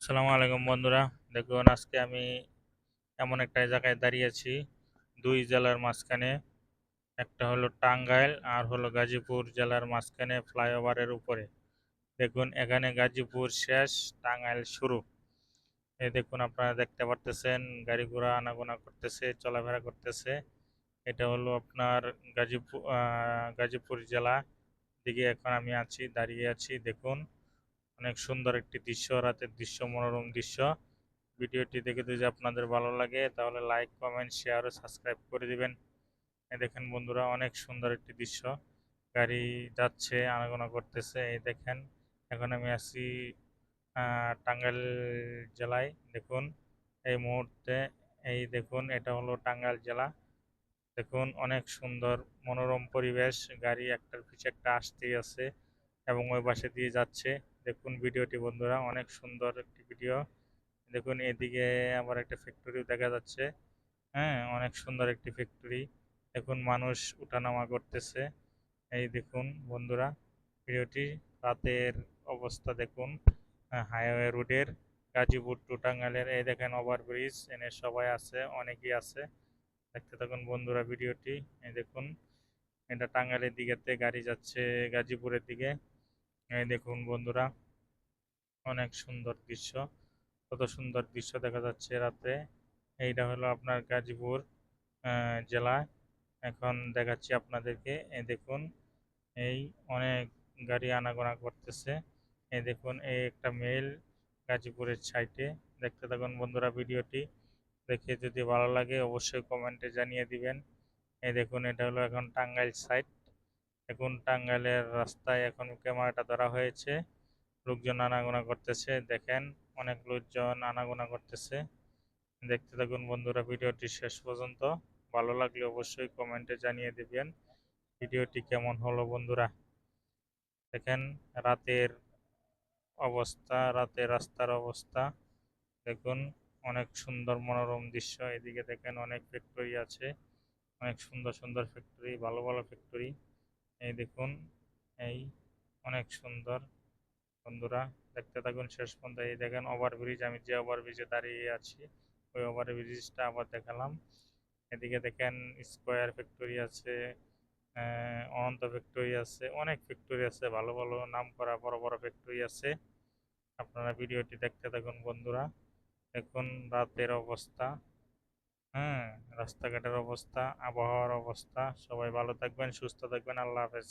আসসালামু আলাইকুম বন্ধুরা। দেখুন আজকে আমি এমন একটা জায়গায় দাঁড়িয়েছি, দুই জেলার মাঝখানে। একটা হলো টাঙ্গাইল আর হলো গাজীপুর জেলার মাঝখানে ফ্লাইওভারের উপরে। দেখুন এখানে গাজীপুর শেষ, টাঙ্গাইল শুরু। এই দেখুন আপনারা দেখতে পারতেছেন গাড়ি ঘোড়া আনাগোনা করতেছে, চলাফেরা করতেছে। এটা হলো আপনার গাজীপুর জেলা দিকে এখন আমি আছি, দাঁড়িয়ে আছি। দেখুন অনেক সুন্দর একটি দৃশ্য, রাতের দৃশ্য, মনোরম দৃশ্য। ভিডিওটি দেখে যদি আপনাদের ভালো লাগে তাহলে লাইক, কমেন্ট, শেয়ার ও সাবস্ক্রাইব করে দিবেন। এই দেখেন বন্ধুরা, অনেক সুন্দর একটি দৃশ্য। গাড়ি যাচ্ছে, আনাগোনা করতেছে। এই দেখেন এখন আমি আছি টাঙ্গাইল জেলায়। দেখুন এই মুহূর্তে, এই দেখুন এটা হলো টাঙ্গাইল জেলা। দেখুন অনেক সুন্দর মনোরম পরিবেশ, গাড়ি একটার পিছে একটা আসতেই আছে এবং ওই পাশে দিয়ে যাচ্ছে। দেখুন ভিডিওটি বন্ধুরা, অনেক সুন্দর একটি ভিডিও। দেখুন এদিকে আবার একটা ফ্যাক্টরিও দেখা যাচ্ছে। হ্যাঁ, অনেক সুন্দর একটি ফ্যাক্টরি। দেখুন মানুষ উঠানামা করতেছে। এই দেখুন বন্ধুরা ভিডিওটি, রাতের অবস্থা দেখুন। হাইওয়ে রোডের, গাজীপুর টু টাঙ্গাইলের। এই দেখেন ওভারব্রিজ, এনে সবাই আছে, অনেকেই আছে। দেখতে থাকুন বন্ধুরা ভিডিওটি। এই দেখুন এটা টাঙ্গাইলের দিকেতে গাড়ি যাচ্ছে গাজীপুরের দিকে। এই দেখুন বন্ধুরা, অনেক সুন্দর দৃশ্য। কত সুন্দর দৃশ্য দেখা যাচ্ছে রাতে। এইটা হলো আপনার গাজীপুর জেলা। এখন দেখাচ্ছি আপনাদেরকে। এই দেখুন এই অনেক গাড়ি আনাগোনা করতেছে। এই দেখুন এই একটা মেল গাজীপুরের সাইটে। দেখতে থাকুন বন্ধুরা ভিডিওটি। দেখে যদি ভালো লাগে অবশ্যই কমেন্টে জানিয়ে দিবেন। এই দেখুন এটা হলো এখন টাঙ্গাইল সাইট। এখন টাঙ্গাইলের রাস্তায় এখন ক্যামেরাটা ধরা হয়েছে। লোকজন আনাগোনা করতেছে, দেখেন অনেক লোকজন আনাগোনা করতেছে। দেখতে থাকুন বন্ধুরা ভিডিওটি শেষ পর্যন্ত। ভালো লাগলে অবশ্যই কমেন্টে জানিয়ে দিবেন ভিডিওটি কেমন হলো বন্ধুরা। দেখেন রাতের অবস্থা, রাতের রাস্তার অবস্থা। দেখুন অনেক সুন্দর মনোরম দৃশ্য। এদিকে দেখেন অনেক ফ্যাক্টরি আছে, অনেক সুন্দর সুন্দর ফ্যাক্টরি, ভালো ভালো ফ্যাক্টরি। এই দেখুন এই অনেক সুন্দর বন্ধুরা। দেখতে থাকুন শেষ পর্যন্ত। এই দেখেন ওভারব্রিজ, আমি যে ওভারব্রিজে দাঁড়িয়ে আছি ওই ওভারব্রিজটা আবার দেখালাম। এদিকে দেখেন স্কোয়ার ফ্যাক্টরি আছে, অনন্ত ফ্যাক্টরি আছে, অনেক ফ্যাক্টরি আছে, ভালো ভালো নাম করা বড় বড় ফ্যাক্টরি আছে। আপনারা ভিডিওটি দেখতে থাকুন বন্ধুরা। দেখুন রাতের অবস্থা, হ্যাঁ, রাস্তাঘাটের অবস্থা, আবহাওয়ার অবস্থা। সবাই ভালো থাকবেন, সুস্থ থাকবেন। আল্লাহ হাফেজ।